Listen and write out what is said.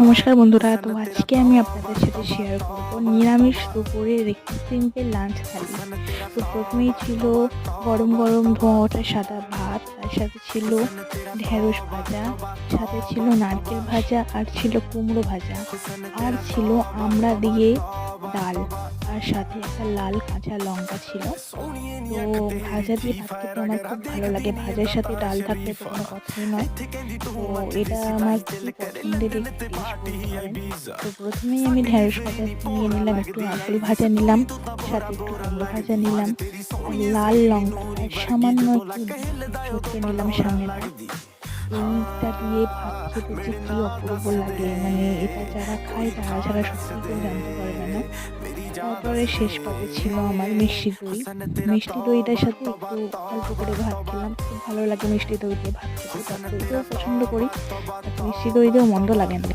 নমস্কার বন্ধুরা, তো আজকে আমি আপনাদের সাথে শেয়ার করব নিরামিষ দুপুরের একটি সিম্পল লাঞ্চ থালি। তো প্রথমেই ছিল গরম গরম ধোঁয়া ওঠা সাদা ভাত, তার সাথে ছিল ঢেঁড়স ভাজা, সাথে ছিল নারকেল ভাজা, আর ছিল কুমড়ো ভাজা, আর ছিল আমড়া দিয়ে ডাল, আর সাথে একটা লাল কাঁচা লঙ্কা ছিল। তো ভাজা দিয়ে ভাত খেতে আমার খুব ভালো লাগে, ভাজার সাথে ডাল থাকলে তো কোনো কথাই নয়। তো এটা আমার খুবই পছন্দের একটি ডিশ বলতে পারেন। তো প্রথমেই আমি ঢেঁড়স ভাজা নিয়ে নিলাম, একটু নারকেল ভাজা নিলাম, সাথে একটু কুমড়ো ভাজা নিলাম, আর লাল লঙ্কাটা সামান্য একটু চটকে নিলাম সামনেটা। এইটা দিয়ে ভাত খেতে যে কি অপূর্ব লাগে, মানে এটা যারা খায় তারা ছাড়া সত্যি কেউ জানতে পারবে না। তারপরে শেষ পাতে ছিল আমার মিষ্টি দই। মিষ্টি দইটার সাথে একটু অল্প করে ভাত খেলাম, খুব ভালো লাগে মিষ্টি দই দিয়ে ভাত খেতে, টক দই দিয়েও পছন্দ করি, মিষ্টি দই দিয়েও মন্দ লাগে না।